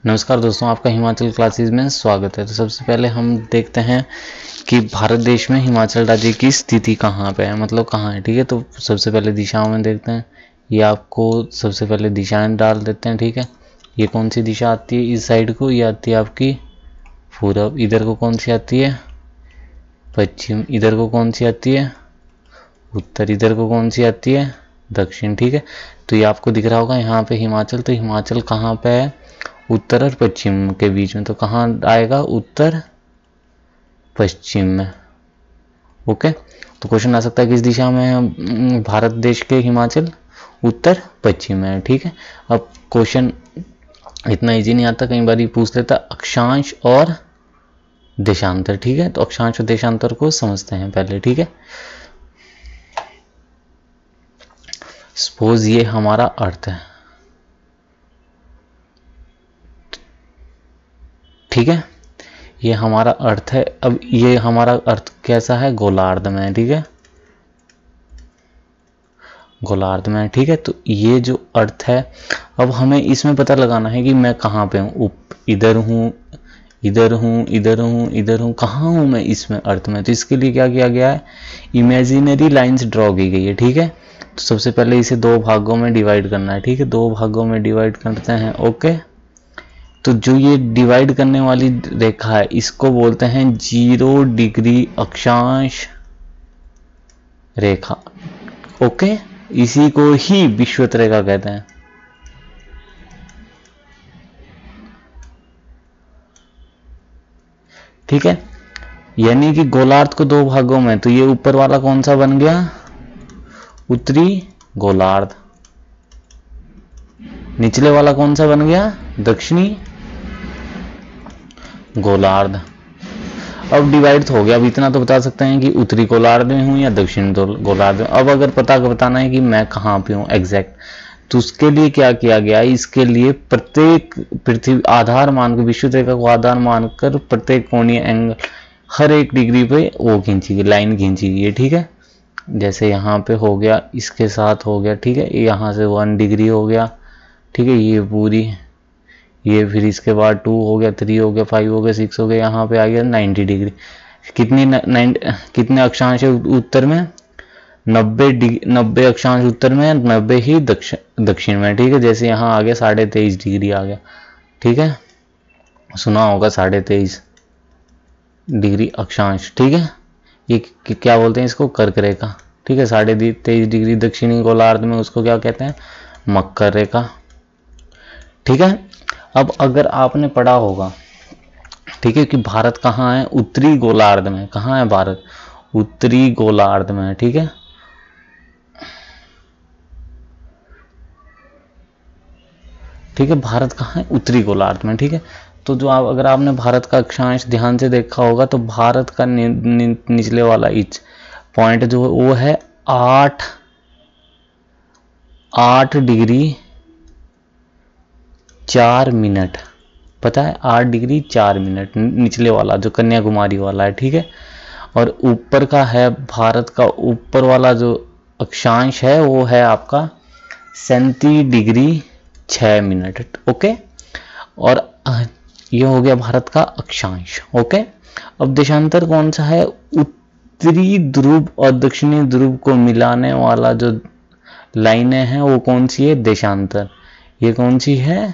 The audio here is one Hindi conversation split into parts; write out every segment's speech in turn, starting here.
नमस्कार दोस्तों, आपका हिमाचल क्लासेस में स्वागत है। तो सबसे पहले हम देखते हैं कि भारत देश में हिमाचल राज्य की स्थिति कहाँ पे है, मतलब कहाँ है। ठीक है, तो सबसे पहले दिशाओं में देखते हैं। ये आपको सबसे पहले दिशाएं डाल देते हैं। ठीक है, ये कौन सी दिशा आती है इस साइड को, ये आती है आपकी पूरब। इधर को कौन सी आती है, पश्चिम। इधर को कौन सी आती है, उत्तर। इधर को कौन सी आती है, दक्षिण। ठीक है, तो ये आपको दिख रहा होगा यहाँ पे हिमाचल। तो हिमाचल कहाँ पे है, उत्तर और पश्चिम के बीच में। तो कहाँ आएगा, उत्तर पश्चिम में। ओके, तो क्वेश्चन आ सकता है किस दिशा में है भारत देश के हिमाचल, उत्तर पश्चिम में है। ठीक है, अब क्वेश्चन इतना इजी नहीं आता, कई बार ये पूछ लेता अक्षांश और देशांतर। ठीक है, तो अक्षांश और देशांतर को समझते हैं पहले। ठीक है, सपोज ये हमारा अर्थ है। ठीक है, ये हमारा अर्थ है। अब ये हमारा अर्थ कैसा है, गोलार्ध में है। ठीक है, गोलार्ध में है। ठीक है, तो ये जो अर्थ है, अब हमें इसमें पता लगाना है कि मैं कहाँ पे हूँ। इधर हूँ, इधर हूँ, इधर हूँ, इधर हूँ, कहाँ हूँ मैं इसमें अर्थ में। तो इसके लिए क्या किया गया है, इमेजिनरी लाइंस ड्रॉ की गई है। ठीक है, तो सबसे पहले इसे दो भागों में डिवाइड करना है। ठीक है, दो भागों में डिवाइड करते हैं। ओके, तो जो ये डिवाइड करने वाली रेखा है इसको बोलते हैं 0 डिग्री अक्षांश रेखा। ओके, इसी को ही विषुवत रेखा कहते हैं। ठीक है, यानी कि गोलार्ध को दो भागों में, तो ये ऊपर वाला कौन सा बन गया, उत्तरी गोलार्ध। निचले वाला कौन सा बन गया, दक्षिणी गोलार्ध। अब डिवाइड तो हो गया। अब इतना तो बता सकते हैं कि उत्तरी गोलार्ध में हूं या दक्षिण गोलार्ध में। अब अगर बताना है कि मैं कहाँ पे हूँ एग्जैक्ट, तो उसके लिए क्या किया गया, इसके लिए प्रत्येक पृथ्वी आधार मान कर, विषुवत रेखा को आधार मानकर प्रत्येक कोणीय एंगल हर एक डिग्री पे वो खींची गई, लाइन खींची गई है। ठीक है, जैसे यहाँ पे हो गया, इसके साथ हो गया। ठीक है, यहाँ से 1 डिग्री हो गया। ठीक है, ये पूरी, ये फिर इसके बाद 2 हो गया, 3 हो गया, 5 हो गया, 6 हो गया, यहाँ पे आ गया 90 डिग्री। कितने अक्षांश है उत्तर में, 90 अक्षांश उत्तर में, 90 ही दक्षिण में। ठीक है, जैसे यहाँ आ गया 23.5 डिग्री आ गया। ठीक है, सुना होगा 23.5 डिग्री अक्षांश। ठीक है, ये क्या बोलते हैं इसको, कर्क रेखा। ठीक है, 23.5 डिग्री दक्षिणी गोलार्ध में, उसको क्या कहते हैं, मकर रेखा। ठीक है, अब अगर आपने पढ़ा होगा, ठीक है, कि भारत कहाँ है, उत्तरी गोलार्ध में। कहाँ है भारत, उत्तरी गोलार्ध में। ठीक है, ठीक है, भारत कहाँ है, उत्तरी गोलार्ध में। ठीक है, तो जो अगर आपने भारत का अक्षांश ध्यान से देखा होगा, तो भारत का निचले वाला इच पॉइंट जो है वो है 8 डिग्री 4 मिनट। पता है, 8 डिग्री 4 मिनट निचले वाला जो कन्याकुमारी वाला है। ठीक है, और ऊपर का है, भारत का ऊपर वाला जो अक्षांश है वो है आपका 37 डिग्री 6 मिनट। ओके, और ये हो गया भारत का अक्षांश। ओके, अब देशांतर कौन सा है, उत्तरी ध्रुव और दक्षिणी ध्रुव को मिलाने वाला जो लाइनें हैं वो कौन सी है, देशांतर। ये कौन सी है,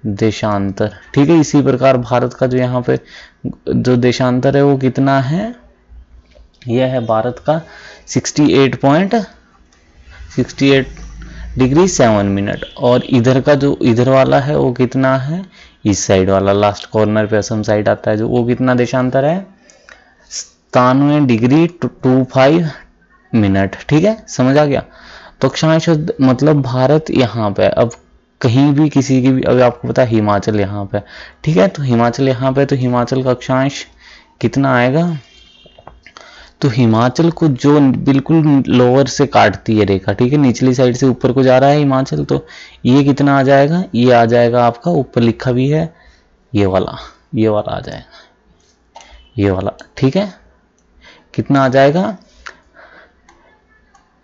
देशांतर। ठीक है, इसी प्रकार भारत का जो यहाँ पे जो देशांतर है वो कितना है, यह है भारत का 68 डिग्री 7 मिनट। और इधर का जो इधर वाला है वो कितना है, इस साइड वाला लास्ट कॉर्नर पे असम साइड आता है जो, वो कितना देशांतर है, 97 डिग्री 25 मिनट। ठीक है, समझ आ गया। तो अक्षांश मतलब भारत यहाँ पे। अब कहीं भी किसी की भी, अभी आपको पता है हिमाचल यहाँ पे। ठीक है, तो हिमाचल यहाँ पे, तो हिमाचल का अक्षांश कितना आएगा, तो हिमाचल को जो बिल्कुल लोअर से काटती है रेखा, ठीक है, निचली साइड से ऊपर को जा रहा है हिमाचल, तो ये कितना आ जाएगा, ये आ जाएगा आपका, ऊपर लिखा भी है ये वाला आ जाएगा, ये वाला। ठीक है, कितना आ जाएगा,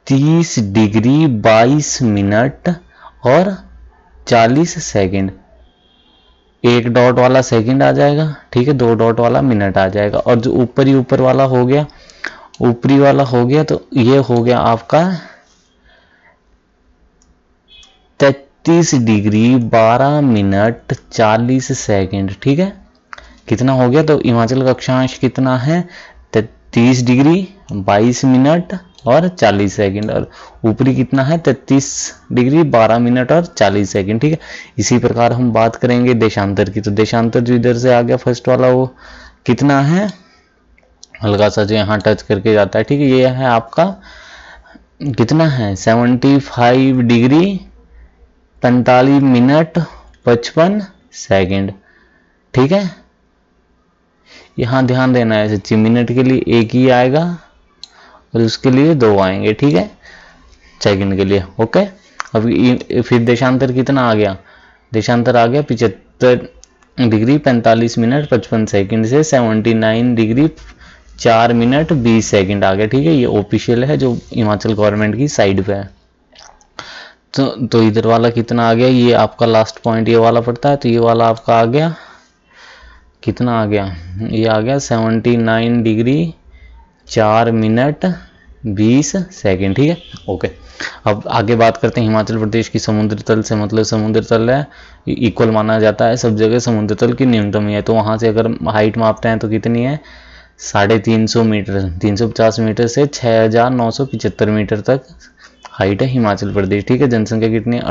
30 डिग्री 22 मिनट और 40 सेकंड एक डॉट वाला सेकंड आ जाएगा, ठीक है, 2 डॉट वाला मिनट आ जाएगा, और जो ऊपर वाला हो गया, ऊपरी वाला हो गया, तो ये हो गया आपका 33 डिग्री 12 मिनट 40 सेकंड, ठीक है। कितना हो गया, तो हिमाचल का अक्षांश कितना है, 33 डिग्री 22 मिनट और 40 सेकंड, और ऊपरी कितना है 33 डिग्री 12 मिनट और 40 सेकंड, ठीक है। इसी प्रकार हम बात करेंगे देशांतर की, तो देशांतर जो इधर से आ गया फर्स्ट वाला, वो कितना है, हल्का सा जो यहाँ टच करके जाता है, ठीक है, ये है आपका कितना है 75 डिग्री 45 मिनट 55 सेकंड, ठीक है। यहाँ ध्यान देना है, सच्ची मिनट के लिए एक ही आएगा और उसके लिए 2 आएंगे, ठीक है, सेकंड के लिए, ओके। अब फिर देशांतर कितना आ गया, देशांतर आ गया 75 डिग्री 45 मिनट 55 सेकंड से 79 डिग्री 4 मिनट 20 सेकंड आ गया, ठीक है। ये ऑफिशियल है जो हिमाचल गवर्नमेंट की साइड पे है। तो इधर वाला कितना आ गया, ये आपका लास्ट पॉइंट ये वाला पड़ता है, तो ये वाला आपका आ गया कितना आ गया, ये आ गया 79 डिग्री 4 मिनट 20 सेकंड, ठीक है, ओके। अब आगे बात करते हैं हिमाचल प्रदेश की समुद्र तल से, मतलब समुद्र तल है इक्वल माना जाता है सब जगह, समुद्र तल की न्यूनतम है, तो वहां से अगर हाइट मापते हैं तो कितनी है 350 मीटर, 350 मीटर से 6975 मीटर तक हाइट है हिमाचल प्रदेश, ठीक है। जनसंख्या कितनी है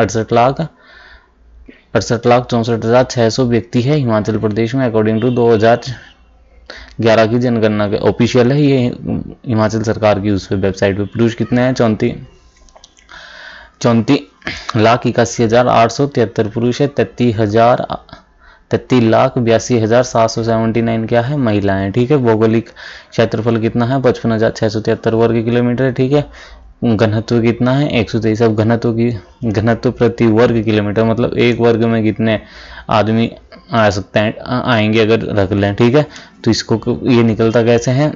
68,64,64,600 व्यक्ति है हिमाचल प्रदेश में, अकॉर्डिंग टू 2011 की जनगणना के, ऑफिशियल है ये हिमाचल सरकार की उस पे वेबसाइट पे। पुरुष कितने हैं 34,81,873 पुरुष है, 33,82,779 क्या है महिलाएं, ठीक है। भौगोलिक क्षेत्रफल कितना है 55,673 वर्ग किलोमीटर है, ठीक है। घनत्व कितना है 123, अब घनत्व प्रति वर्ग किलोमीटर मतलब एक वर्ग में कितने आदमी आ सकते हैं, आएंगे अगर रख लें, ठीक है। तो इसको ये निकलता कैसे है,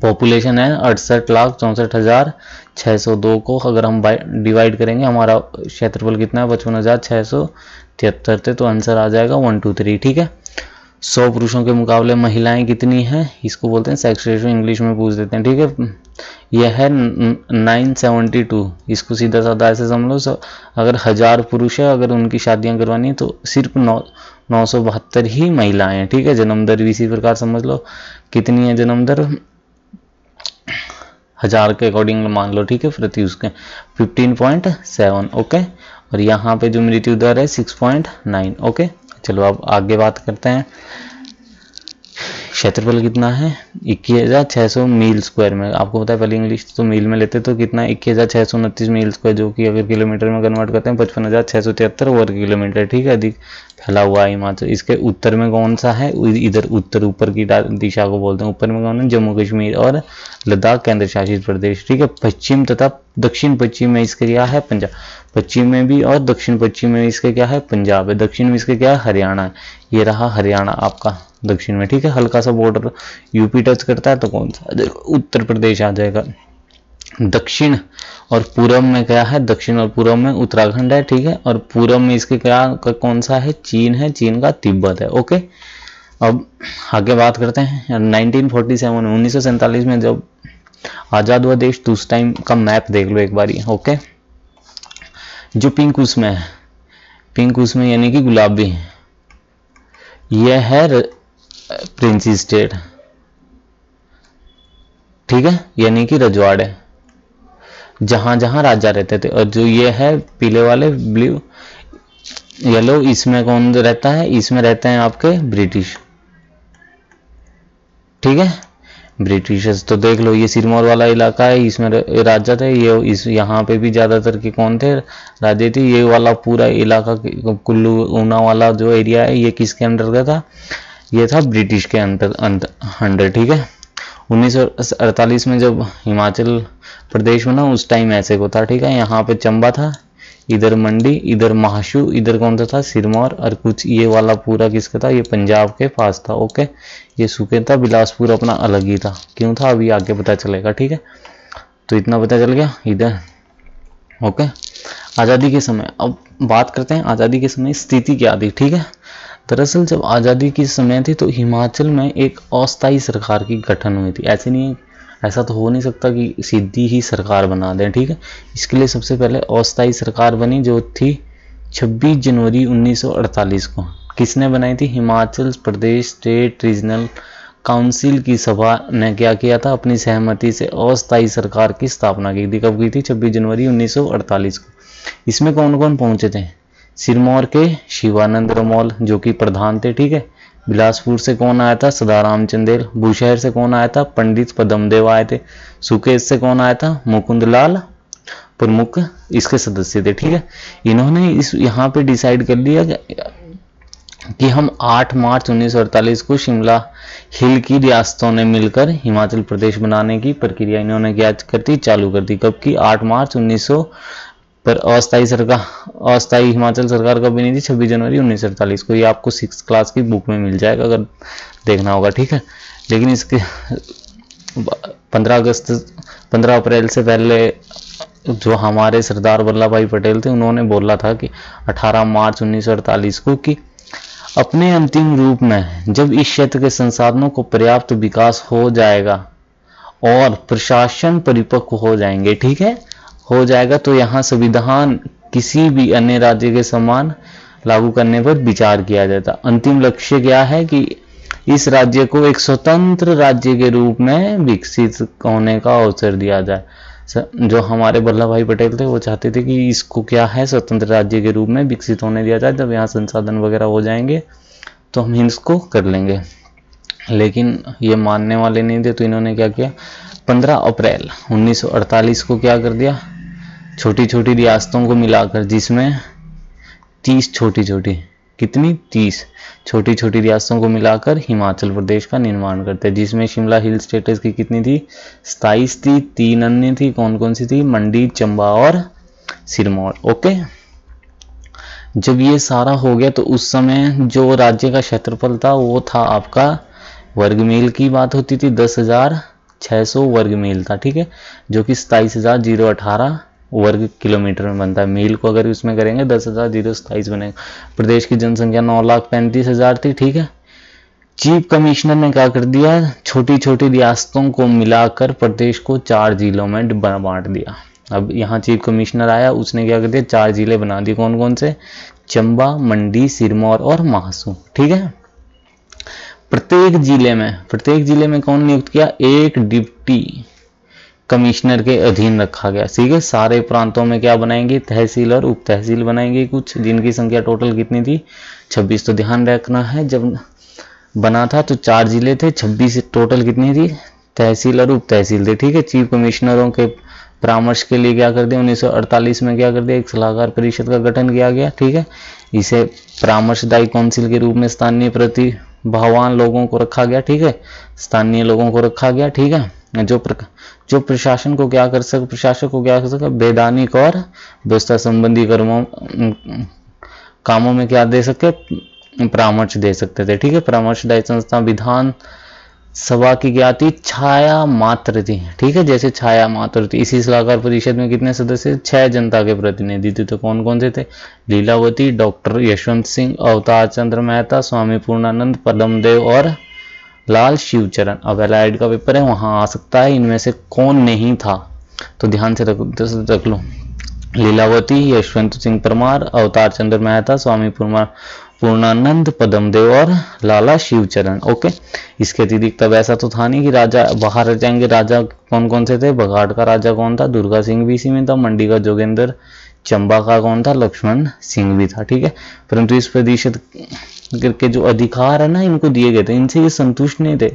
पॉपुलेशन है 68,64,602 को अगर हम डिवाइड करेंगे, हमारा क्षेत्रफल कितना है 55,673 थे, तो आंसर आ जाएगा 1 2 3, ठीक है। 100 पुरुषों के मुकाबले महिलाएं कितनी हैं, इसको बोलते हैं सेक्स रेशियो, इंग्लिश में पूछ देते हैं, ठीक है। यह है 972, इसको सीधा साधा ऐसे समझ लो, अगर 1000 पुरुष है अगर उनकी शादियां करवानी है तो सिर्फ 972 ही महिलाएं हैं, ठीक है। जन्म दर भी इसी प्रकार समझ लो, कितनी है जन्म दर 1000 के अकॉर्डिंग मान लो, ठीक है, प्रति उसके 15.7, ओके। और यहाँ पे जो मृत्यु दर है 6.9, ओके। चलो अब आगे बात करते हैं, क्षेत्रफल कितना है 21,600 मील स्क्वायर में, आपको पता है पहले इंग्लिश तो मील में लेते तो कितना है 21,629 मील स्क्वायर, जो कि अगर किलोमीटर में कन्वर्ट करते हैं 55,673 वर्ग किलोमीटर, ठीक है। अधिक फैला हुआ है हिमाचल। इसके उत्तर में कौन सा है, इधर उत्तर ऊपर की दिशा को बोलते हैं, ऊपर में कौन है जम्मू कश्मीर और लद्दाख केंद्र शासित प्रदेश, ठीक है। पश्चिम तथा दक्षिण पश्चिम में इसके क्या है पंजाब, पश्चिम में भी और दक्षिण पश्चिम में इसके क्या है पंजाब है, दक्षिण में इसके क्या है हरियाणा है, ये रहा हरियाणा आपका दक्षिण में, ठीक है। हल्का सा बॉर्डर यूपी टच करता है तो कौन सा उत्तर प्रदेश आ जाएगा। दक्षिण और पूर्व में क्या है, दक्षिण और पूर्व में उत्तराखंड है, ठीक है। और पूर्व में इसके क्या कौन सा है, चीन है, चीन का तिब्बत है, ओके। अब आगे बात करते हैं 1947 में 1947 में जब आजाद हुआ देश, तो उस टाइम का मैप देख लो एक बारी, ओके। जो पिंक उसमें है, पिंक उसमें यानी कि गुलाबी, यह है प्रिंसी स्टेट, ठीक है, यानी कि रजवाड़े, जहां जहां राजा रहते थे। और जो ये है पीले वाले ब्लू येलो, इसमें कौन रहता है, इसमें रहते हैं आपके ब्रिटिश, ठीक है, ब्रिटिशर्स। तो देख लो ये सिरमौर वाला इलाका है, इसमें राजा थे, ये इस यहाँ पे भी ज्यादातर के कौन थे राजे थे। ये वाला पूरा इलाका कुल्लू ऊना वाला जो एरिया है, ये किसके अंडर का था, ये था ब्रिटिश के अंडर, ठीक है। 1948 में जब हिमाचल प्रदेश बना उस टाइम ऐसे को था, ठीक है। यहाँ पे चंबा था, इधर मंडी, इधर महाशू, इधर कौन सा था सिरमौर, और कुछ ये वाला पूरा किसका था, ये पंजाब के पास था, ओके। ये सूखे था, बिलासपुर अपना अलग ही था, क्यों था अभी आगे पता चलेगा, ठीक है। तो इतना पता चल गया इधर, ओके। आज़ादी के समय अब बात करते हैं, आज़ादी के समय स्थिति क्या थी, ठीक है। दरअसल जब आज़ादी की समय थी तो हिमाचल में एक अस्थायी सरकार की गठन हुई थी। ऐसे नहीं, ऐसा तो हो नहीं सकता कि सीधी ही सरकार बना दें, ठीक है। इसके लिए सबसे पहले अस्थायी सरकार बनी जो थी 26 जनवरी 1948 को। किसने बनाई थी? Himachal Pradesh state regional council की सभा ने क्या किया था? अपनी सहमति से अस्थायी सरकार की स्थापना की थी। कब की थी? 26 जनवरी 1948 को। इसमें कौन कौन पहुंचे थे? सिरमौर के शिवानंद रमोल जो कि प्रधान थे, ठीक है। बिलासपुर से कौन आया था? सदाराम चंदेल। बुशहर से कौन आया था? पंडित पद्मदेव आए थे। सुकेश से कौन आया था? मुकुंदलाल प्रमुख इसके सदस्य थे, ठीक है। इन्होंने इस यहाँ पे डिसाइड कर लिया कि हम 8 मार्च 1948 को शिमला हिल की रियासतों ने मिलकर हिमाचल प्रदेश बनाने की प्रक्रिया इन्होंने क्या कर दी? चालू कर दी। कब की? 8 मार्च 1900 पर अस्थायी हिमाचल सरकार कब बनी थी? 26 जनवरी 1948 को। ये आपको 6th क्लास की बुक में मिल जाएगा अगर देखना होगा, ठीक है। लेकिन इसके 15 अप्रैल से पहले जो हमारे सरदार वल्लभ भाई पटेल थे उन्होंने बोला था कि 18 मार्च 1948 को कि अपने अंतिम रूप में जब इस क्षेत्र के संसाधनों को पर्याप्त विकास हो जाएगा और प्रशासन परिपक्व हो जाएंगे, ठीक है, हो जाएगा, तो यहाँ संविधान किसी भी अन्य राज्य के समान लागू करने पर विचार किया जाता। अंतिम लक्ष्य क्या है कि इस राज्य को एक स्वतंत्र राज्य के रूप में विकसित होने का अवसर दिया जाए। जो हमारे वल्लभ भाई पटेल थे वो चाहते थे कि इसको क्या है, स्वतंत्र राज्य के रूप में विकसित होने दिया जाए। जब यहाँ संसाधन वगैरह हो जाएंगे तो हम इसको कर लेंगे। लेकिन ये मानने वाले नहीं थे, तो इन्होंने क्या किया? 15 अप्रैल 1948 को क्या कर दिया? छोटी छोटी रियासतों को मिलाकर, जिसमें 30 छोटी छोटी, कितनी? 30 छोटी छोटी रियासतों को मिलाकर हिमाचल प्रदेश का निर्माण करते हैं, जिसमें शिमला हिल स्टेटस की कितनी थी? 27 थी। 3 अन्य थी। कौन कौन सी थी? मंडी, चंबा और सिरमौर। ओके, जब ये सारा हो गया तो उस समय जो राज्य का क्षेत्रफल था वो था आपका, वर्ग मील की बात होती थी, 10,600 वर्ग मील था, ठीक है, जो कि 27,018 वर्ग किलोमीटर में बनता है। मील को अगर उसमें करेंगे 10,027 बनेगा। प्रदेश की जनसंख्या 9,35,000 थी, ठीक है। चीफ कमिश्नर ने क्या कर दिया? छोटी छोटी रियासतों को मिलाकर प्रदेश को 4 जिलों में बांट दिया। अब यहाँ चीफ कमिश्नर आया, उसने क्या कर दिया? 4 जिले बना दिए। कौन कौन से? चंबा, मंडी, सिरमौर और महासू, ठीक है। प्रत्येक जिले में कौन नियुक्त किया? एक डिप्टी कमिश्नर के अधीन रखा गया, ठीक है। सारे प्रांतों में क्या बनाएंगे? तहसील और उप तहसील बनाएंगे कुछ, जिनकी संख्या टोटल कितनी थी? 26। तो ध्यान रखना है, जब बना था तो 4 जिले थे, 26 टोटल कितनी थी? तहसील और उप तहसील थे, ठीक है। चीफ कमिश्नरों के परामर्श के लिए क्या कर दिया? 1948 में क्या कर दिया? एक सलाहकार परिषद का गठन किया गया, ठीक है। इसे परामर्शदायी काउंसिल के रूप में स्थानीय प्रतिभावान लोगों को रखा गया, ठीक है, स्थानीय लोगों को रखा गया, ठीक है, जो प्रशासन को क्या कर सके? प्रशासक को क्या कर सके? वैधानिक और व्यवस्था संबंधी कामों में क्या दे सके? परामर्श दे सकते थे, ठीक है। परामर्शदायी संस्था विधान सभा की क्या थी? छाया मात्र थी, ठीक है, जैसे छाया मात्र थी। इसी सलाहकार परिषद में कितने सदस्य? 6 जनता के प्रतिनिधि थे। तो कौन कौन से थे? लीलावती, डॉक्टर यशवंत सिंह, अवतार चंद्र मेहता, स्वामी पूर्णानंद, पद्मदेव और लाल शिवचरण। अब एलाइड का पेपर है, वहां आ सकता है। इनमें से कौन नहीं था? तो ध्यान से रख लो। लीलावती, यशवंत सिंह परमार, अवतार चंद्र मेहता, स्वामी पूर्णानंद, पद्मदेव और लाला शिवचरण। ओके, इसके अतिरिक्त तब ऐसा तो था नहीं कि राजा बाहर रह जाएंगे। राजा कौन कौन से थे? बघाट का राजा कौन था? दुर्गा सिंह भी इसी में था। मंडी का जोगेंद्र, चंबा का कौन था? लक्ष्मण सिंह भी था, ठीक है। परंतु इस प्रतिशत के जो अधिकार है ना, इनको दिए गए थे, इनसे ये संतुष्ट नहीं थे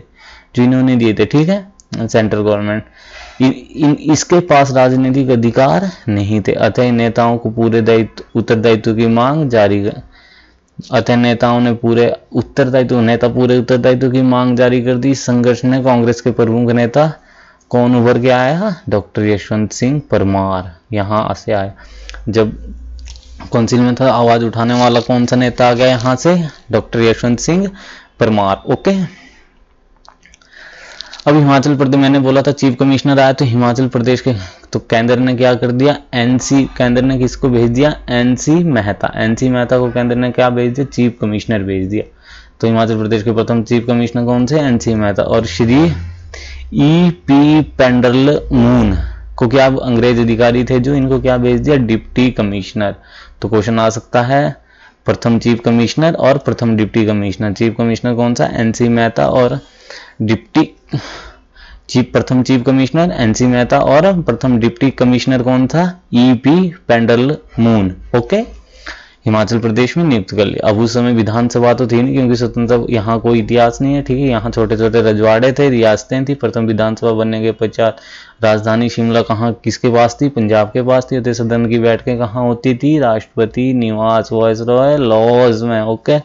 जो इन्होंने दिए थे, ठीक है। सेंट्रल गवर्नमेंट इसके पास राजनीतिक अधिकार नहीं थे। अतः नेताओं को पूरे उत्तरदायित्व की मांग जारी पूरे उत्तरदायित्व की मांग जारी कर दी। संघर्ष ने कांग्रेस के प्रमुख नेता कौन उभर के आया? डॉक्टर यशवंत सिंह परमार यहाँ से आया। जब काउंसिल में था, आवाज उठाने वाला कौन सा नेता आ गया यहाँ से? डॉक्टर यशवंत सिंह परमार। ओके, अब हिमाचल प्रदेश, मैंने बोला था चीफ कमिश्नर आया तो हिमाचल प्रदेश के, तो केंद्र ने क्या कर दिया, केंद्र ने किसको भेज दिया, एनसी मेहता। एनसी मेहता को केंद्र ने क्या भेज दिया, चीफ कमिश्नर भेज दिया। तो हिमाचल प्रदेश के प्रथम चीफ कमिश्नर कौन से, एनसी मेहता। और श्री ई पी पेंडलमून को क्या, अंग्रेज अधिकारी थे जो, इनको क्या भेज दिया, डिप्टी कमिश्नर। तो क्वेश्चन आ सकता है प्रथम चीफ कमिश्नर और प्रथम डिप्टी कमिश्नर। चीफ कमिश्नर कौन सा, एनसी मेहता, और डिप्टी प्रथम चीफ कमिश्नर एनसी मेहता, और प्रथम डिप्टी कमिश्नर कौन था, ईपी पेंडलमून। ओके, हिमाचल प्रदेश में नियुक्त कर लिया। अब उस समय विधानसभा तो थी नहीं, क्योंकि स्वतंत्र यहाँ कोई इतिहास नहीं है, ठीक है। यहाँ छोटे छोटे रजवाड़े थे, रियासतें थी। प्रथम विधानसभा बनने के पश्चात राजधानी शिमला कहाँ, किसके पास थी, पंजाब के पास थी। सदन की बैठकें कहाँ होती थी, राष्ट्रपति निवास, वायसरॉय लॉज में। ओके,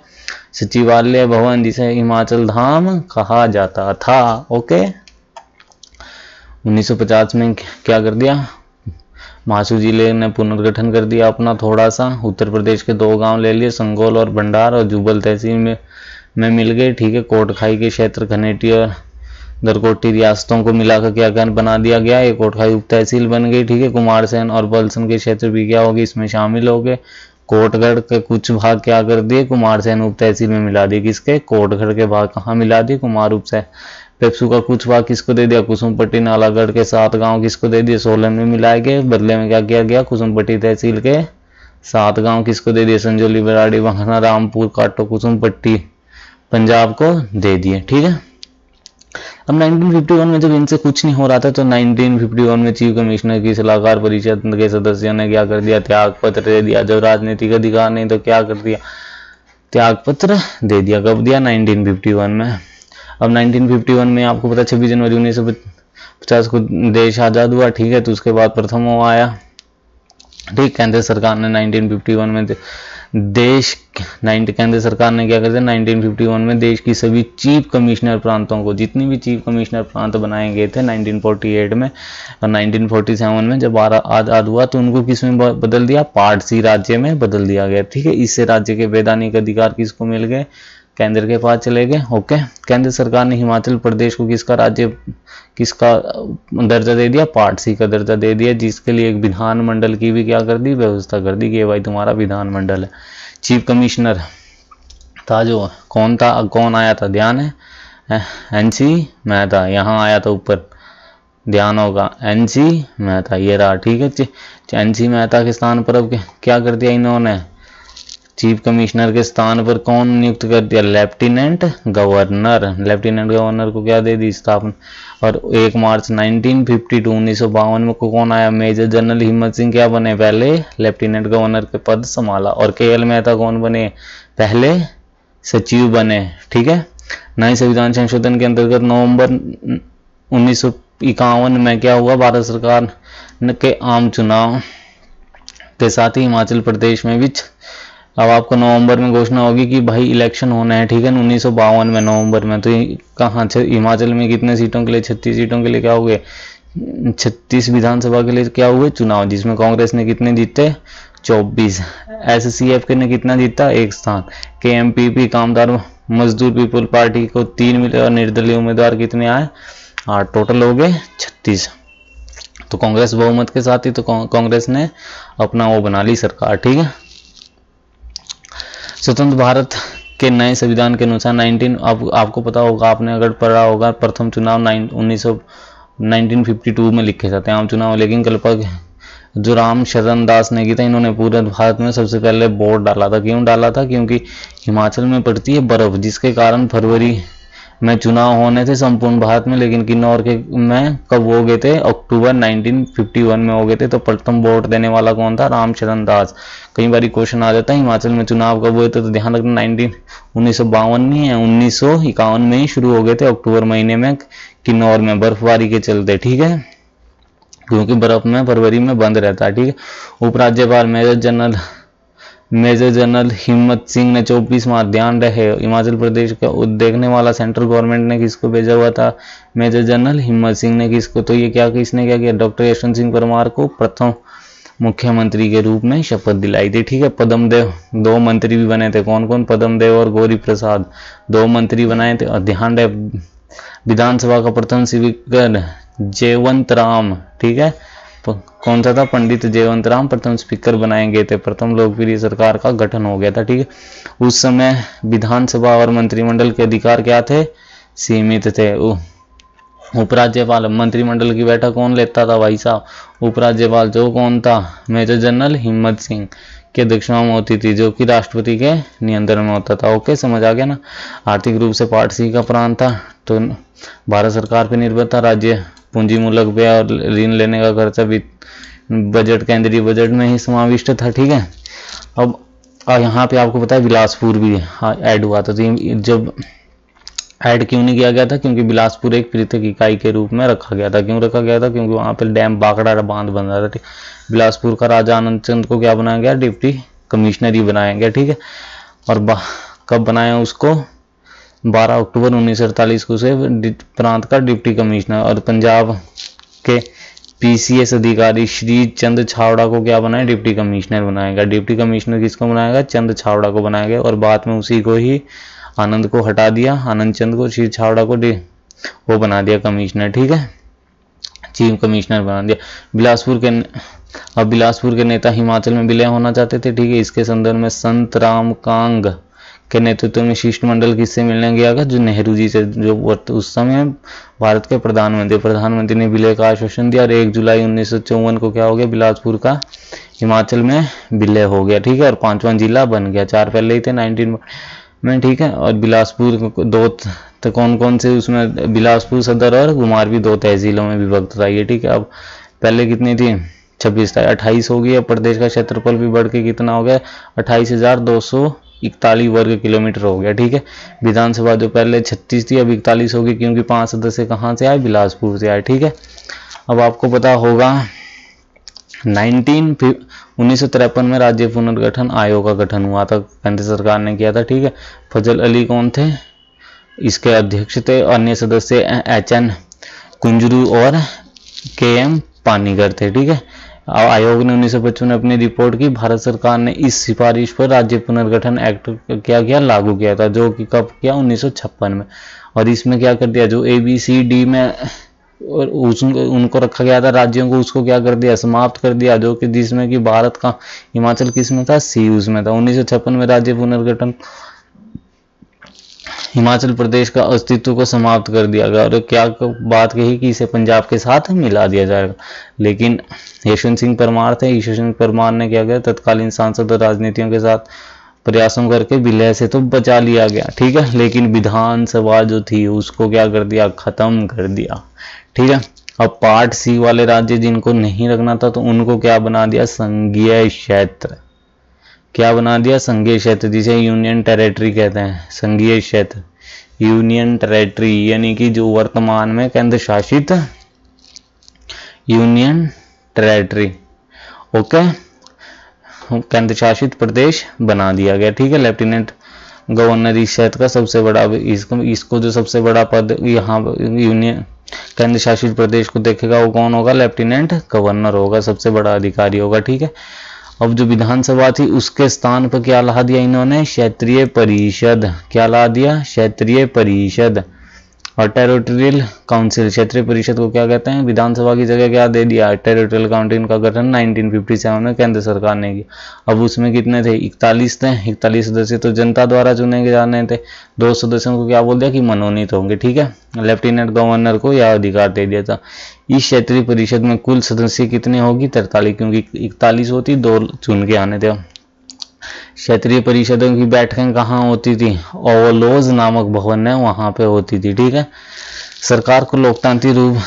सचिवालय भवन जिसे हिमाचल धाम कहा जाता था। ओके, 1950 में क्या कर दिया, महासू जिले ने पुनर्गठन कर दिया अपना थोड़ा सा। उत्तर प्रदेश के 2 गांव ले लिए, संगोल और भंडार, और जुब्बल तहसील में मिल गए, ठीक है। कोटखाई के क्षेत्र घनेटी और दरकोटी रियासतों को मिलाकर क्या बना दिया गया, एक कोटखाई उप तहसील बन गई, ठीक है। कुमारसैन और बलसन के क्षेत्र भी क्या हो गए, इसमें शामिल हो गए। कोटगढ़ के कुछ भाग क्या कर दिए, कुमारसैन उप तहसील में मिला दिए। किसके, कोटगढ़ के भाग कहाँ मिला दिए, कुमार उप से। पेप्सू का कुछ भाग किसको दे दिया, कुसुमपट्टी नालागढ़ के 7 गांव किसको दे दिए, सोलन में मिलाए गए। बदले में क्या किया गया, कुसुमपट्टी तहसील के 7 गांव किसको दे दिए, संजौली, बराड़ी, बहाना, रामपुर, काटो, कुसुमपट्टी पंजाब को दे दिए, ठीक है। अब 1951 में जब इनसे कुछ नहीं हो रहा था, तो 1951 में चीफ कमिश्नर की सलाहकार परिषद के सदस्यों ने क्या कर दिया, त्याग पत्र दे दिया। जब राजनीतिक अधिकार नहीं तो क्या कर दिया, त्याग पत्र दे दिया। कब दिया, 1951 में। अब 1951 में आपको पता 26 जनवरी 1950 को देश आजाद हुआ, ठीक है। तो उसके बाद प्रथम वो आया, ठीक। केंद्र सरकार ने 1951 में केंद्र सरकार ने क्या कर दिया, 1951 में देश की सभी चीफ कमिश्नर प्रांतों को, जितनी भी चीफ कमिश्नर प्रांत बनाए गए थे 1948 में और 1947 में जब आजाद हुआ, तो उनको किस में बदल दिया, पार्ट सी राज्य में बदल दिया गया, ठीक है। इससे राज्य के वैधानिक अधिकार किसको मिल गए, केंद्र के पास चले गए। ओके, केंद्र सरकार ने हिमाचल प्रदेश को किसका दर्जा दे दिया, पार्ट सी का दर्जा दे दिया, जिसके लिए एक विधानमंडल की भी क्या कर दी, व्यवस्था कर दी कि भाई तुम्हारा विधानमंडल है। चीफ कमिश्नर था जो, कौन आया था, ध्यान है, एनसी मेहता। यहाँ आया था ऊपर, ध्यान होगा, एनसी मेहता, ये रहा, ठीक है। एनसी मेहता के स्थान पर अब क्या कर दिया इन्होंने, चीफ कमिश्नर के स्थान पर कौन नियुक्त कर दिया, लेफ्टिनेंट गवर्नर। लेफ्टिनेंट गवर्नर को क्या दे दी, स्थापना। और 1 मार्च 1952 में को कौन आया, मेजर जनरल हिम्मत सिंह क्या बने, पहले लेफ्टिनेंट गवर्नर के पद संभाला। और केएल मेहता कौन बने, पहले सचिव बने, ठीक है। नए संविधान संशोधन के अंतर्गत नवंबर 1951 में क्या हुआ, भारत सरकार के आम चुनाव के साथ ही हिमाचल प्रदेश में भी अब आपको नवंबर में घोषणा होगी कि भाई इलेक्शन होना है, ठीक है। 1952 में नवंबर में, तो कहाँ, हिमाचल में कितने सीटों के लिए, 36 सीटों के लिए क्या हुए, 36 विधानसभा के लिए क्या हुए चुनाव, जिसमें कांग्रेस ने कितने जीते, 24। एससीएफ ने कितना जीता, 1 स्थान। केएमपीपी कामदार मजदूर पीपल पार्टी को 3 मिले और निर्दलीय उम्मीदवार कितने आए, 8, टोटल हो गए 36। तो कांग्रेस बहुमत के साथ ही तो कांग्रेस ने अपना वो बना ली सरकार, ठीक है। स्वतंत्र भारत के नए संविधान के अनुसार आपको पता होगा, आपने अगर पढ़ा होगा, प्रथम चुनाव 1952 में लिखे जाते हैं आम चुनाव, लेकिन कल्पक जो राम शरण दास ने की था, इन्होंने पूरे भारत में सबसे पहले वोट डाला था। क्यों डाला था, क्योंकि हिमाचल में पड़ती है बर्फ, जिसके कारण फरवरी में चुनाव होने थे संपूर्ण भारत में, लेकिन किन्नौर के में कब हो गए थे, अक्टूबर 1951 में हो गए थे। तो प्रथम वोट देने वाला कौन था, रामशरण दास। कई बार क्वेश्चन आ जाता है हिमाचल में चुनाव कब हुए थे, तो ध्यान रखना 1952 नहीं है, 1951 में ही शुरू हो गए थे, अक्टूबर महीने में किन्नौर में बर्फबारी के चलते, ठीक है, क्योंकि बर्फ में फरवरी में बंद रहता है, ठीक है। उपराज्यपाल मेजर जनरल हिम्मत सिंह ने 24वां, ध्यान रहे, हिमाचल प्रदेश का देखने वाला सेंट्रल गवर्नमेंट ने किसको भेजा हुआ था, मेजर जनरल हिम्मत सिंह ने किसको, तो ये किसने क्या किया, डॉक्टर यशवंत सिंह परमार को प्रथम मुख्यमंत्री के रूप में शपथ दिलाई थी, ठीक है। पद्मदेव 2 मंत्री भी बने थे, कौन कौन, पद्मदेव और गौरी प्रसाद 2 मंत्री बनाए थे। और ध्यान रहे विधानसभा का प्रथम स्पीकर जयवंत राम, ठीक है, कौन सा था, पंडित जयवंत राम प्रथम स्पीकर बनाए गए थे। प्रथम लोकप्रिय सरकार का गठन हो गया था, ठीक है। उस समय विधानसभा और मंत्रिमंडल के अधिकार क्या थे, सीमित थे। उपराज्यपाल, मंत्रिमंडल की बैठक कौन लेता था भाई साहब, उपराज्यपाल, जो कौन था, मेजर जनरल हिम्मत सिंह की अध्यक्षता में होती थी, जो कि राष्ट्रपति के नियंत्रण में होता था। ओके, समझ आ गया ना। आर्थिक रूप से पार्ट सी का प्रांत था, तो भारत सरकार पर निर्भर था। राज्य पूंजी मूलक व्यय और ऋण लेने का खर्चा भी बजट, केंद्रीय बजट में ही समाविष्ट था, ठीक है। अब यहाँ पे आपको पता है बिलासपुर भी ऐड हुआ था। तो जब ऐड क्यों नहीं किया गया था, क्योंकि बिलासपुर एक पृथक इकाई के रूप में रखा गया था। क्यों रखा गया था, क्योंकि वहाँ पे डैम बाकड़ा बांध बन रहा था, ठीक। बिलासपुर का राजा आनंद चंद को क्या बनाया गया, डिप्टी कमिश्नर ही बनाया गया, ठीक है। और कब बनाया उसको, 12 अक्टूबर 1948 को उसे प्रांत का डिप्टी कमिश्नर। और पंजाब के पीसीएस अधिकारी श्री चंद छावड़ा को क्या बनाया, डिप्टी कमिश्नर बनाएगा। डिप्टी कमिश्नर किसको बनाएगा, चंद छावड़ा को बनाएगा। और बाद में उसी को ही आनंद को हटा दिया, आनंद चंद को, श्री छावड़ा को वो बना दिया कमिश्नर, ठीक है, चीफ कमिश्नर बना दिया। बिलासपुर के नेता हिमाचल में विलय होना चाहते थे, ठीक है। इसके संदर्भ में संत रामकांग के नेतृत्व में शिष्टमंडल किससे मिलने गया था, जो नेहरू जी से, जो उस समय भारत के प्रधानमंत्री ने विलय का आश्वासन दिया। और 1 जुलाई 1954 को क्या हो गया, बिलासपुर का हिमाचल में विलय हो गया, ठीक है। और 5वां जिला बन गया, 4 पहले ही थे 19 में, ठीक है। और बिलासपुर दो तो कौन कौन से उसमें, बिलासपुर सदर और घुमारवीं 2 तहसीलों में विभक्त था ये, ठीक है। अब पहले कितनी थी, 26 था, 28 हो गई। अब प्रदेश का क्षेत्रफल भी बढ़ के कितना हो गया, 28,241 वर्ग किलोमीटर हो गया, ठीक है। विधानसभा जो पहले 36 थी अब 41 हो गई, क्योंकि 5 सदस्य कहाँ से आए, बिलासपुर से आए, ठीक है। अब आपको पता होगा 1953 में राज्य पुनर्गठन आयोग का गठन हुआ था, केंद्र सरकार ने किया था, ठीक है। फजल अली कौन थे, इसके अध्यक्ष थे। अन्य सदस्य HN कुंजरू और KM पानीगर थे, ठीक है। आयोग ने 1955 में अपनी रिपोर्ट की। भारत सरकार ने इस सिफारिश पर राज्य पुनर्गठन एक्ट क्या किया, लागू किया था, जो कि कब किया, 1956 में। और इसमें क्या कर दिया, जो ABCD में और उनको रखा गया था राज्यों को, उसको क्या कर दिया, समाप्त कर दिया, जो कि जिसमें कि भारत का हिमाचल किस में था, C उसमें था। 1956 में राज्य पुनर्गठन हिमाचल प्रदेश का अस्तित्व को समाप्त कर दिया गया। और क्या बात कही कि इसे पंजाब के साथ मिला दिया जाएगा, लेकिन यशवंत सिंह परमार थे, यशवंत सिंह परमार ने क्या किया, तत्कालीन सांसद और राजनीतियों के साथ प्रयासों करके विलय से तो बचा लिया गया, ठीक है। लेकिन विधानसभा जो थी उसको क्या कर दिया, खत्म कर दिया, ठीक है। अब पार्ट C वाले राज्य जिनको नहीं रखना था, तो उनको क्या बना दिया, संघीय क्षेत्र। क्या बना दिया, संघीय क्षेत्र, जिसे यूनियन टेरिटरी कहते हैं, संघीय क्षेत्र, यूनियन टेरिटरी, यानी कि जो वर्तमान में केंद्र शासित यूनियन टेरिटरी, ओके, केंद्र शासित प्रदेश बना दिया गया, ठीक है। लेफ्टिनेंट गवर्नर इस क्षेत्र का सबसे बड़ा, इसको जो सबसे बड़ा पद यहाँ यूनियन केंद्र शासित प्रदेश को देखेगा, वो कौन होगा, लेफ्टिनेंट गवर्नर होगा, सबसे बड़ा अधिकारी होगा, ठीक है। अब जो विधानसभा थी उसके स्थान पर क्या ला दिया इन्होंने, क्षेत्रीय परिषद। क्या ला दिया, क्षेत्रीय परिषद। और टेरिटोरियल काउंसिल, क्षेत्रीय परिषद को क्या कहते हैं, विधानसभा की जगह क्या दे दिया, टेरिटोरियल काउंसिल का गठन 1957 में केंद्र सरकार ने किया। अब उसमें कितने थे, 41 थे, 41 सदस्य तो जनता द्वारा चुने जाने थे। 2 सदस्यों को क्या बोल दिया कि मनोनीत होंगे, ठीक है। लेफ्टिनेंट गवर्नर को यह अधिकार दे दिया था। इस क्षेत्रीय परिषद में कुल सदस्य कितने होगी, 43, क्योंकि 41 होती, 2 चुन के आने थे। क्षेत्रीय परिषदों की बैठकें कहाँ होती थी, ओवलोज नामक भवन है वहां पे होती थी, ठीक है। सरकार को लोकतांत्रिक रूप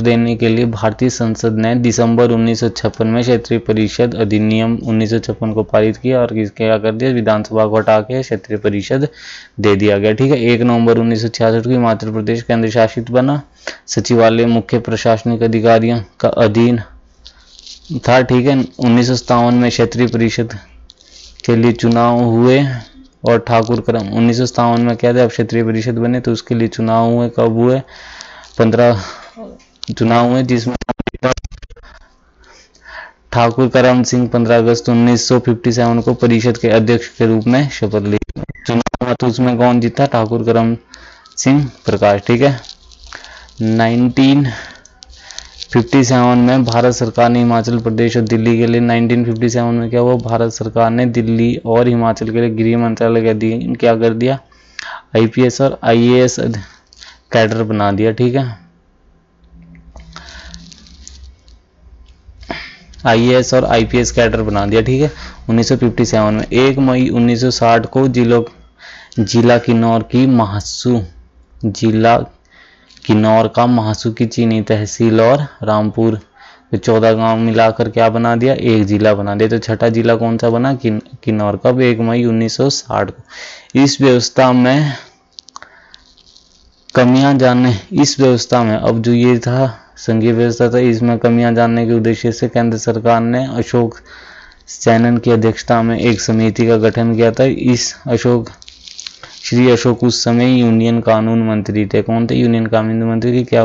देने के लिए भारतीय संसद ने दिसंबर 1956 में क्षेत्रीय परिषद अधिनियम 1956 को पारित किया। और क्या कर दिया, विधानसभा को हटा के क्षेत्रीय परिषद दे दिया गया, ठीक है। 1 नवंबर 1966 को हिमाचल प्रदेश केंद्र शासित बना। सचिवालय मुख्य प्रशासनिक अधिकारियों का अधीन था, ठीक है। 1957 में क्षेत्रीय परिषद के लिए चुनाव हुए और ठाकुर करम 1957 में क्या था, अब क्षेत्रीय परिषद बने तो उसके लिए चुनाव हुए। कब हुए, 15 चुनाव हुए, जिसमें ठाकुर करम सिंह 15 अगस्त 1957 को परिषद के अध्यक्ष के रूप में शपथ ली। चुनाव तो उसमें कौन जीता? ठाकुर करम सिंह प्रकाश, ठीक है। 1957 में भारत सरकार ने हिमाचल प्रदेश और दिल्ली के लिए 1957 में क्या हुआ? भारत सरकार ने दिल्ली और हिमाचल के लिए गृह मंत्रालय क्या कर दिया? IPS और IAS कैडर बना दिया, ठीक है। IAS और IPS कैडर बना दिया, ठीक है। 1957 में 1 मई 1960 को जिला किन्नौर का महासू की चीनी तहसील और रामपुर 14 गांव मिलाकर क्या बना दिया? एक जिला बना दिया। तो छठा जिला कौन सा बना? किन्नौर। कब? 1 मई 1960 को। इस व्यवस्था में कमियां जानने, इस व्यवस्था में अब जो ये था संघीय व्यवस्था था, इसमें कमियां जानने के उद्देश्य से केंद्र सरकार ने अशोक सैनन की अध्यक्षता में एक समिति का गठन किया था। श्री अशोक उस समय यूनियन कानून मंत्री थे। कौन थे? यूनियन कानून मंत्री थी। क्या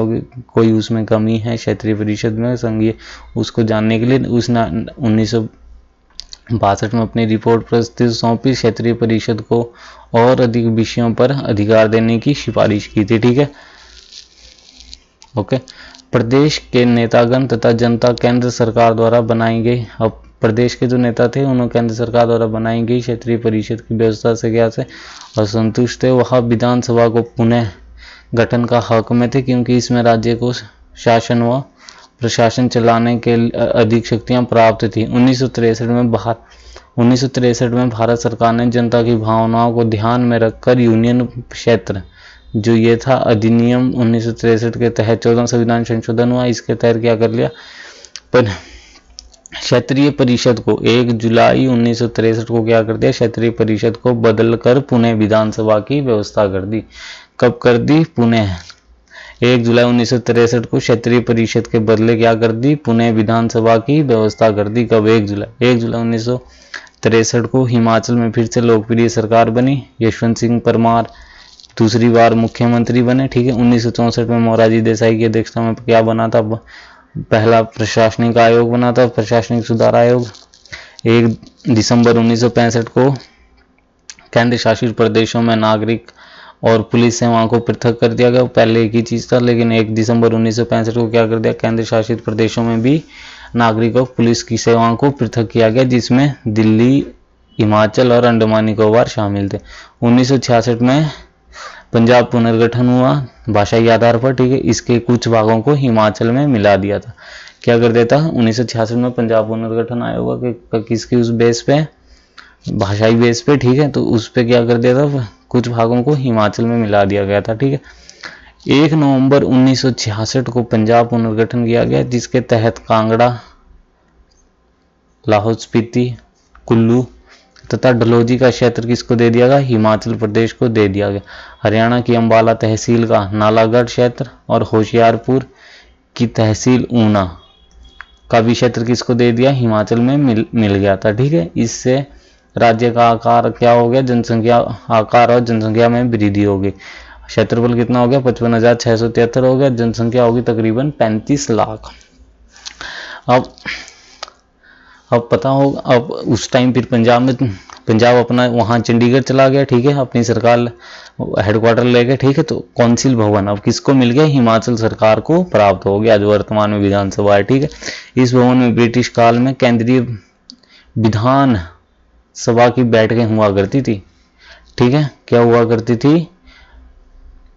कोई उसमें कमी है क्षेत्रीय परिषद में संघीय, उसको जानने के लिए उसने 1962 में अपनी रिपोर्ट प्रस्तुत सौंपी। क्षेत्रीय परिषद को और अधिक विषयों पर अधिकार देने की सिफारिश की थी, ठीक है। ओके। प्रदेश के नेतागण तथा जनता केंद्र सरकार द्वारा बनाई गई, अब प्रदेश के जो नेता थे उन्होंने केंद्र सरकार द्वारा बनाई गई क्षेत्रीय परिषद की व्यवस्था से क्या से असंतुष्ट थे। वह विधानसभा को पुनः गठन का हक में थे, क्योंकि इसमें राज्य को शासन व प्रशासन चलाने के अधिक शक्तियां प्राप्त थी। 1963 में भारत सरकार ने जनता की भावनाओं को ध्यान में रखकर यूनियन क्षेत्र जो ये था अधिनियम 1963 के तहत 14 संविधान संशोधन हुआ। इसके तहत क्या कर लिया? पर क्षेत्रीय परिषद को 1 जुलाई 1963 को क्या कर दिया? क्षेत्रीय परिषद को बदलकर पुणे विधानसभा की व्यवस्था कर दी। कब कर दी? पुणे 1 जुलाई 1963 को क्षेत्रीय परिषद के बदले क्या कर दी? पुणे विधानसभा की व्यवस्था कर दी। कब? 1 जुलाई 1963 को हिमाचल में फिर से लोकप्रिय सरकार बनी। यशवंत सिंह परमार दूसरी बार मुख्यमंत्री बने, ठीक है। 1964 में मोरारजी देसाई की अध्यक्षता में क्या बना था? पहला प्रशासनिक आयोग बना था, प्रशासनिक सुधार आयोग। 1 दिसंबर 1965 को केंद्र शासित प्रदेशों में नागरिक और पुलिस सेवाओं को पृथक कर दिया गया। पहले एक ही चीज था, लेकिन 1 दिसंबर 1965 को क्या कर दिया? केंद्र शासित प्रदेशों में भी नागरिक और पुलिस की सेवाओं को पृथक किया गया, जिसमें दिल्ली, हिमाचल और अंडमान निकोबार शामिल थे। 1966 में पंजाब पुनर्गठन हुआ भाषाई आधार पर, ठीक है। इसके कुछ भागों को हिमाचल में मिला दिया था। क्या कर देता? 1966 में पंजाब पुनर्गठन आयोग होगा किसकी? उस बेस पे, भाषाई बेस पे, ठीक है। तो उस पे क्या कर दिया था? कुछ भागों को हिमाचल में मिला दिया गया था, ठीक है। 1 नवंबर 1966 को पंजाब पुनर्गठन किया गया, जिसके तहत कांगड़ा, लाहौल स्पीति, कुल्लू तथा डलहौजी का क्षेत्र किसको दे दिया गया? हिमाचल प्रदेश को दे दिया गया। हरियाणा की अंबाला तहसील का नालागढ़ क्षेत्र और होशियारपुर की तहसील ऊना का भी क्षेत्र किसको दे दिया? हिमाचल में मिल गया था, ठीक है। इससे राज्य का आकार क्या हो गया? जनसंख्या आकार और जनसंख्या में वृद्धि हो गई। क्षेत्रफल कितना हो गया? 55,673 हो गया। जनसंख्या होगी तकरीबन 35 लाख। अब पता होगा, अब उस टाइम फिर पंजाब अपना वहाँ चंडीगढ़ चला गया, ठीक है, अपनी सरकार हेडक्वार्टर ले गए, ठीक है। तो कौंसिल भवन अब किसको मिल गया? हिमाचल सरकार को प्राप्त हो गया, जो वर्तमान में विधानसभा है, ठीक है। इस भवन में ब्रिटिश काल में केंद्रीय विधान सभा की बैठकें हुआ करती थी, ठीक है। क्या हुआ करती थी?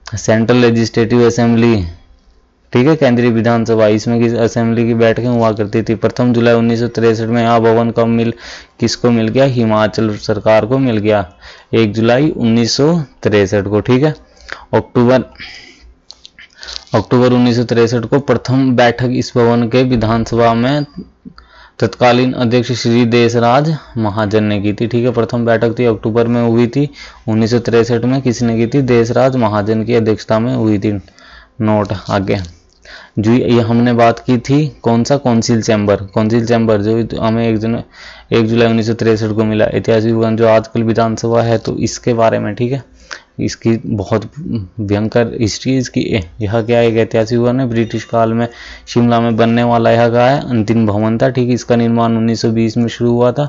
सेंट्रल लेजिस्लेटिव असेंबली, ठीक है, केंद्रीय विधानसभा, इसमें की असेंबली की बैठकें हुआ करती थी। 1 जुलाई 1963 में यह भवन कब किसको मिल गया? हिमाचल सरकार को मिल गया, 1 जुलाई 1963 को, ठीक है। अक्टूबर 1963 को प्रथम बैठक इस भवन के विधानसभा में तत्कालीन अध्यक्ष श्री देशराज महाजन ने की थी, ठीक है। प्रथम बैठक थी अक्टूबर में हुई थी 1963 में, किसने की थी? देशराज महाजन की अध्यक्षता में हुई थी। नोट आगे जो ये हमने बात की थी, कौन सा? कौंसिल चैम्बर जो हमें 1 जुलाई 1963 को मिला। ऐतिहासिक भवन जो आजकल विधानसभा है, तो इसके बारे में, ठीक है। इसकी बहुत भयंकर हिस्ट्री है इसकी। यह क्या एक ऐतिहासिक भवन है, ब्रिटिश काल में शिमला में बनने वाला यह क्या है, अंतिम भवन था, ठीक है। इसका निर्माण 1920 में शुरू हुआ था।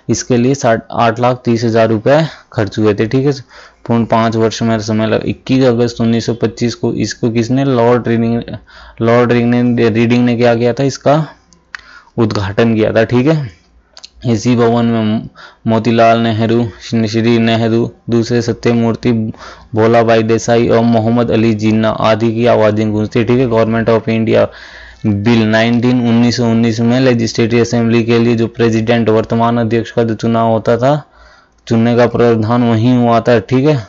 इसके लिए 8,30,000 रुपये खर्च हुए थे, ठीक है। पूर्ण 5 वर्ष में समय लगा। 21 अगस्त 1925 को इसको किसने, लॉर्ड रीडिंग ने क्या किया था, इसका उद्घाटन किया था, ठीक है। इसी भवन में मोतीलाल नेहरू, श्री नेहरू, दूसरे सत्यमूर्ति, भोलाभाई देसाई और मोहम्मद अली जिन्ना आदि की आवाजें गूंजती, ठीक है। गवर्नमेंट ऑफ इंडिया बिल 1919 में लेजिस्लेटिव असेंबली के लिए जो प्रेसिडेंट वर्तमान अध्यक्ष का जो चुनाव होता था, चुनने का प्रावधान वहीं हुआ था, ठीक है।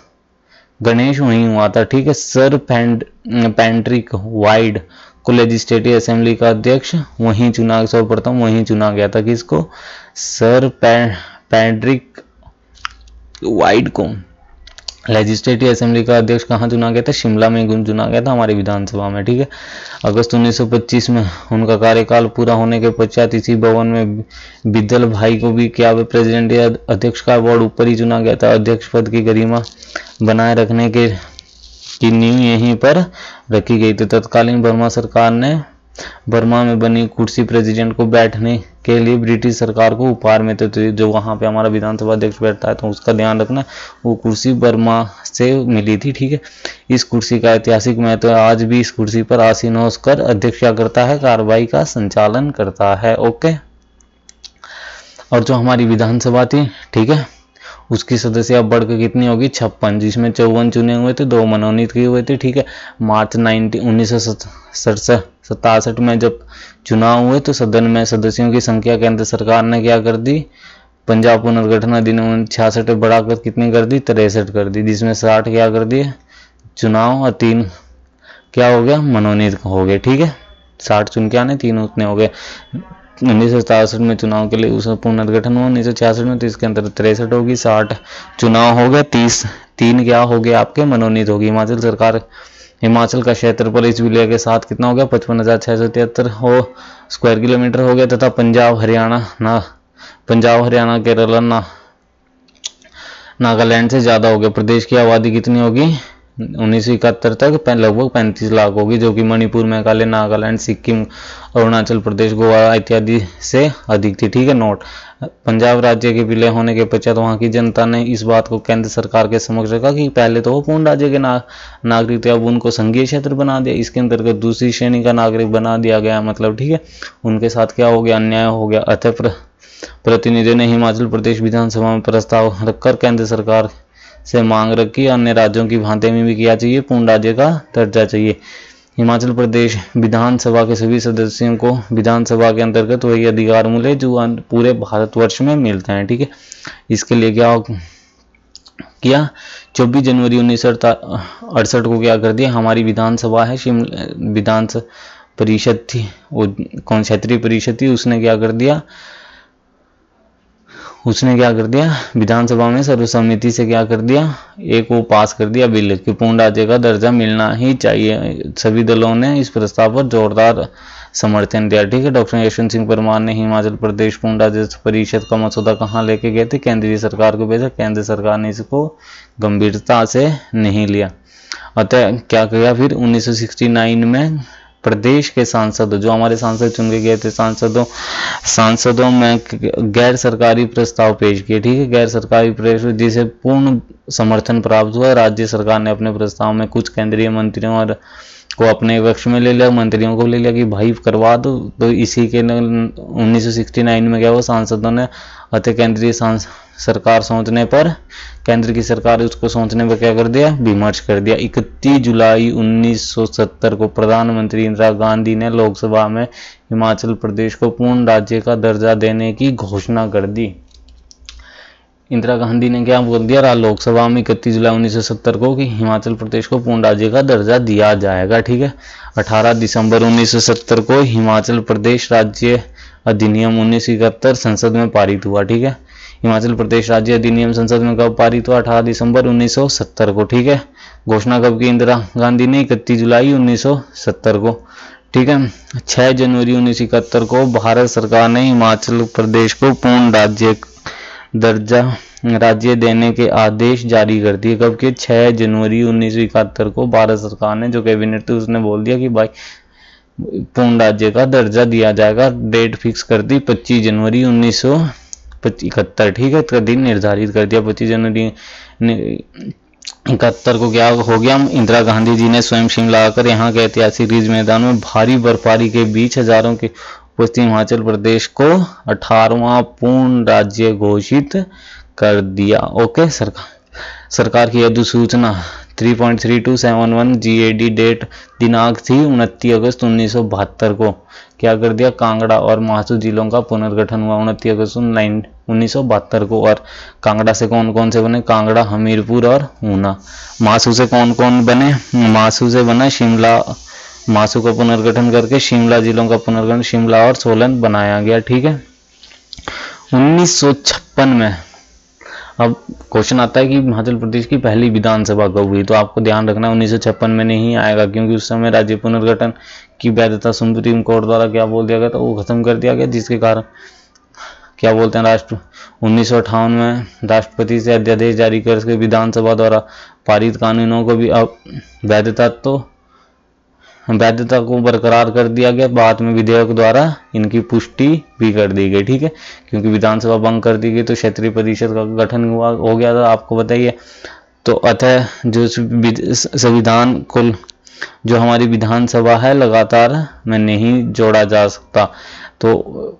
गणेश वहीं हुआ था, ठीक है। सर पैट्रिक वाइड को लेजिस्लेटिव असेंबली का अध्यक्ष वहीं चुना, सर्वप्रथम वहीं चुना गया था। किसको, सर पैट्रिक वाइड को लेजिस्लेटिव असेंबली का अध्यक्ष कहाँ चुना गया था, शिमला में चुना गया था, हमारी विधानसभा में, ठीक है। अगस्त 1925 में उनका कार्यकाल पूरा होने के पश्चात इसी भवन में बिदल भाई को भी क्या प्रेसिडेंट या अध्यक्ष का अवार्ड ऊपर ही चुना गया था। अध्यक्ष पद की गरिमा बनाए रखने की नींव यहीं पर रखी गई थी। तत्कालीन बर्मा सरकार ने बर्मा में बनी कुर्सी प्रेसिडेंट को बैठने के लिए ब्रिटिश सरकार को उपहार में, तो जो वहां पे हमारा विधानसभा अध्यक्ष बैठता है तो उसका ध्यान रखना, वो कुर्सी बर्मा से मिली थी, ठीक है। इस कुर्सी का ऐतिहासिक महत्व है। आज भी इस कुर्सी पर आसीन होकर अध्यक्ष क्या करता है, कार्रवाई का संचालन करता है, ओके। और जो हमारी विधानसभा थी, ठीक है, उसकी सदस्य अब बढ़कर कितनी होगी, 56, जिसमें 54 चुने हुए थे, 2 मनोनीत किए हुए थे, ठीक है। मार्च 1967 में जब चुनाव हुए तो सदन में सदस्यों की संख्या केंद्र सरकार ने क्या कर दी, पंजाब पुनर्गठन अधिनियम 66 बढ़ाकर कितनी कर दी, 63 कर दी, जिसमें 60 क्या कर दिए चुनाव और 3 क्या हो गया, मनोनीत हो गए, ठीक है। 60 चुन के आने, 3 उतने हो गए। 1967 में चुनाव के लिए उसका पुनर्गठन हुआ 1966 में, तो इसके अंदर 63 होगी, 60 चुनाव हो गए, 3 क्या हो गए आपके मनोनीत होगी। हिमाचल का क्षेत्रफल इस विलय के साथ कितना हो गया, 55,673 स्क्वायर किलोमीटर हो गया, तथा पंजाब हरियाणा केरला नागालैंड से ज्यादा हो गया। प्रदेश की आबादी कितनी होगी, 1971 तक लगभग 35 लाख होगी, जो कि मणिपुर, मेघालय, नागालैंड, सिक्किम, अरुणाचल प्रदेश, गोवा इत्यादि से अधिक थी, ठीक है। नोट, पंजाब राज्य के विलय होने के पश्चात वहां की जनता ने इस बात को केंद्र सरकार के समक्ष रखा कि पहले तो वो पूर्ण राज्य के नागरिक थे, अब उनको संघीय क्षेत्र बना दिया, इसके अंतर्गत दूसरी श्रेणी का नागरिक बना दिया गया, मतलब, ठीक है। उनके साथ क्या हो गया, अन्याय हो गया। अतः प्रतिनिधियों ने हिमाचल प्रदेश विधानसभा में प्रस्ताव रखकर केंद्र सरकार से मांग रखी, अन्य राज्यों की भांति में भी किया चाहिए, पूर्ण राज्य का दर्जा चाहिए। हिमाचल प्रदेश विधानसभा के सभी सदस्यों को विधानसभा के अंतर्गत वही अधिकार मिले जो पूरे भारतवर्ष में मिलते हैं, ठीक है। इसके लिए क्या किया, 24 जनवरी 1968 को क्या कर दिया, हमारी विधानसभा है, विधान परिषद थी, वो कौन क्षेत्रीय परिषद थी, उसने क्या कर दिया विधानसभा में सर्वसम्मति से क्या कर दिया, एक वो पास कर दिया बिल कि पूर्ण राज्य का दर्जा मिलना ही चाहिए। सभी दलों ने इस प्रस्ताव पर जोरदार समर्थन दिया, ठीक है। डॉक्टर यशवंत सिंह परमार ने हिमाचल प्रदेश पूर्ण राज्य परिषद का मसौदा कहाँ लेके गए थे, केंद्रीय सरकार को भेजा, केंद्र सरकार ने इसको गंभीरता से नहीं लिया। अतः क्या किया, फिर 1969 में प्रदेश के सांसद, जो हमारे सांसद चुन के गए थे, सांसदों में गैर सरकारी प्रस्ताव पेश किए, ठीक है। गैर सरकारी प्रस्ताव जिसे पूर्ण समर्थन प्राप्त हुआ। राज्य सरकार ने अपने प्रस्ताव में कुछ केंद्रीय मंत्रियों और को अपने पक्ष में ले लिया, मंत्रियों को ले लिया कि भाई करवा दो, तो इसी के 1969 में क्या हुआ, सांसदों ने, अतः केंद्रीय सरकार सोचने पर, केंद्र की सरकार उसको सोचने पर क्या कर दिया, विमर्श कर दिया। 31 जुलाई 1970 को प्रधानमंत्री इंदिरा गांधी ने लोकसभा में हिमाचल प्रदेश को पूर्ण राज्य का दर्जा देने की घोषणा कर दी। इंदिरा गांधी ने क्या बोल दिया लोकसभा में 31 जुलाई 1970 को कि हिमाचल प्रदेश को पूर्ण राज्य का दर्जा दिया जाएगा, ठीक है। 18 दिसंबर 1970 को हिमाचल प्रदेश राज्य अधिनियम 1971 संसद में पारित हुआ, ठीक है। हिमाचल प्रदेश राज्य अधिनियम संसद में कब पारित हुआ, 18 दिसंबर 1970 को, ठीक है। घोषणा कब की इंदिरा गांधी ने, 31 जुलाई 1970 को, ठीक है। 6 जनवरी 1971 को भारत सरकार ने हिमाचल प्रदेश को पूर्ण राज्य दर्जा राज्य देने के आदेश जारी कर दिए। कब के? 6 जनवरी 1971 को भारत सरकार ने, जो कैबिनेट थी उसने बोल दिया कि भाई पूर्ण राज्य का दर्जा दिया जाएगा। डेट फिक्स कर दी 25 जनवरी 1971, ठीक है, तो दिन निर्धारित कर दिया 25 जनवरी 1971 को। क्या हो गया? इंदिरा गांधी जी ने स्वयं शिमला आकर यहाँ के ऐतिहासिक रिज मैदान में भारी बर्फबारी के बीच हजारों के उपस्थित हिमाचल प्रदेश को 18वां पूर्ण राज्य घोषित कर दिया। ओके, सरकार की अधिसूचना 3.3271 GAD डेट दिनांक थी 29 अगस्त 1972 को क्या कर दिया? कांगड़ा और मासू जिलों का पुनर्गठन हुआ 29 अगस्त 1972 को। और कांगड़ा से कौन कौन से बने? कांगड़ा, हमीरपुर और ऊना। मासू से कौन कौन बने? मासू से बना शिमला, मासू का पुनर्गठन करके शिमला जिलों का पुनर्गठन शिमला और सोलन बनाया गया, ठीक है। 1956 में अब क्वेश्चन आता है कि हिमाचल प्रदेश की पहली विधानसभा कब हुई, तो आपको ध्यान रखना 1956 में नहीं आएगा, क्योंकि उस समय राज्य पुनर्गठन की वैधता सुप्रीम कोर्ट द्वारा क्या बोल दिया गया था, वो खत्म कर दिया गया, जिसके कारण क्या बोलते हैं 1958 में राष्ट्रपति से अध्यादेश जारी करके विधानसभा द्वारा पारित कानूनों को भी अब वैधता को बरकरार कर दिया गया। बाद में विधेयक द्वारा इनकी पुष्टि भी कर दी गई, ठीक है, क्योंकि विधानसभा भंग कर दी गई तो क्षेत्रीय परिषद का गठन हो गया था, आपको बताइए। तो अतः जो संविधान को, जो हमारी विधानसभा है, लगातार में नहीं जोड़ा जा सकता। तो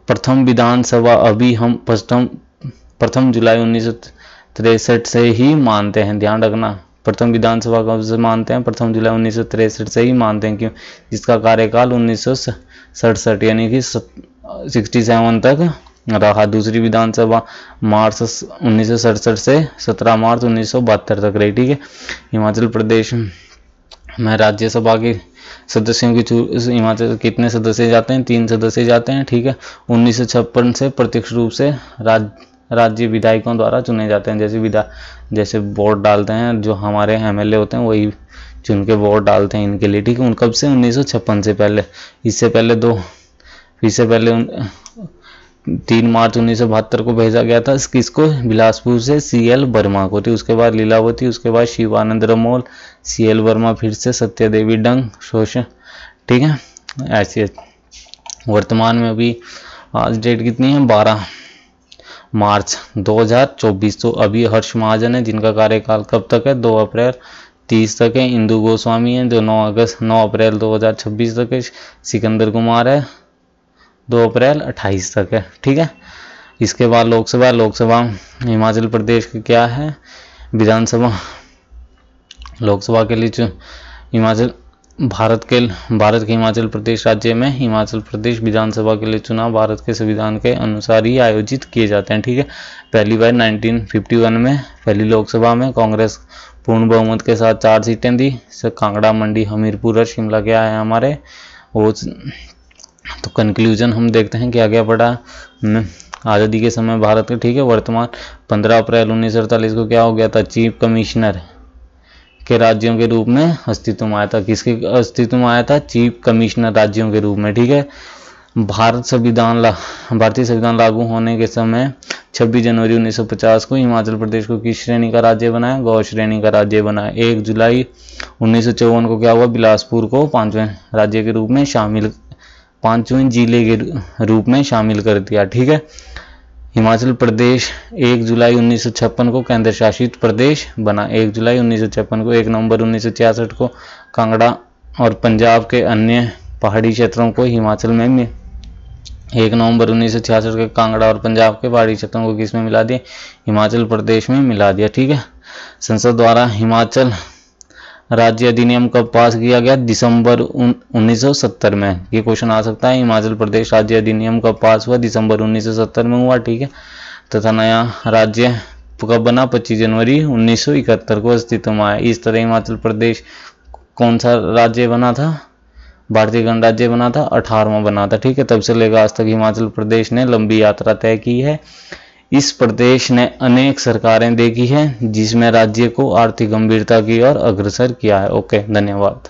प्रथम विधानसभा अभी हम प्रथम जुलाई 1963 से ही मानते हैं, ध्यान रखना। प्रथम विधानसभा कब से मानते हैं? प्रथम जुलाई 1963 से ही मानते हैं, क्यों? जिसका कार्यकाल 1967 यानी कि 67 तक रहा। दूसरी विधानसभा मार्च 1967 से 17 मार्च 1972 तक रही, ठीक है। हिमाचल प्रदेश में राज्यसभा के सदस्यों की हिमाचल कितने सदस्य जाते हैं? 3 सदस्य जाते हैं, ठीक है। 1956 से प्रत्यक्ष रूप से राज्य विधायकों द्वारा चुने जाते हैं। जैसे वोट डालते हैं, जो हमारे MLA होते हैं वही चुन के वोट डालते हैं इनके लिए, ठीक है। उन कब से? 1956 से पहले। इससे पहले 3 मार्च 1972 को भेजा गया था। किसको? बिलासपुर से CL वर्मा को थी, उसके बाद लीलावती, उसके बाद शिवानंद रमोल, CL वर्मा, फिर से सत्यदेवी डंग, शोषण, ठीक है। ऐसे वर्तमान में अभी आज डेट कितनी है? 12 मार्च 2024। तो अभी हर्ष महाजन है, जिनका कार्यकाल कब तक है? 2 अप्रैल 30 तक है। इंदु गोस्वामी है, जो 9 अप्रैल 2026 तक है। सिकंदर कुमार है, 2 अप्रैल 28 तक है, ठीक है। इसके बाद लोकसभा हिमाचल प्रदेश की क्या है? विधानसभा लोकसभा के लिए हिमाचल भारत के हिमाचल प्रदेश राज्य में हिमाचल प्रदेश विधानसभा के लिए चुनाव भारत के संविधान के अनुसार ही आयोजित किए जाते हैं, ठीक है। पहली बार 1951 में पहली लोकसभा में कांग्रेस पूर्ण बहुमत के साथ 4 सीटें दी। कांगड़ा, मंडी, हमीरपुर और शिमला क्या है हमारे वो। तो कंक्लूजन हम देखते हैं क्या क्या पड़ा आज़ादी के समय भारत के, ठीक है। वर्तमान 15 अप्रैल 1948 को क्या हो गया था? चीफ कमिश्नर के राज्यों के रूप में अस्तित्व में आया था। किसके अस्तित्व में आया था? चीफ कमिश्नर राज्यों के रूप में, ठीक है। भारतीय संविधान लागू होने के समय 26 जनवरी 1950 को हिमाचल प्रदेश को किस श्रेणी का राज्य बनाया? गौ श्रेणी का राज्य बनाया। 1 जुलाई 1954 को क्या हुआ? बिलासपुर को 5वें राज्य के रूप में 5वें जिले के रूप में शामिल कर दिया, ठीक है। हिमाचल प्रदेश 1 जुलाई 1956 को केंद्र शासित प्रदेश बना। 1 जुलाई 1956 को 1 नवंबर 1966 को कांगड़ा और पंजाब के अन्य पहाड़ी क्षेत्रों को हिमाचल में 1 नवंबर 1966 के कांगड़ा और पंजाब के पहाड़ी क्षेत्रों को किस में मिला दिया? हिमाचल प्रदेश में मिला दिया, ठीक है। संसद द्वारा हिमाचल राज्य अधिनियम कब पास किया गया? दिसंबर 1970 में। ये क्वेश्चन आ सकता है, हिमाचल प्रदेश राज्य अधिनियम कब पास हुआ? दिसंबर 1970 में हुआ, ठीक है। तथा नया राज्य कब बना? 25 जनवरी 1971 को अस्तित्व में आया। इस तरह हिमाचल प्रदेश कौन सा राज्य बना था? भारतीय गणराज्य बना था, 18वां बना था, ठीक है। तब से लेकर आज तक हिमाचल प्रदेश ने लंबी यात्रा तय की है। इस प्रदेश ने अनेक सरकारें देखी है, जिसमें राज्य को आर्थिक गंभीरता की ओर अग्रसर किया है। ओके, धन्यवाद।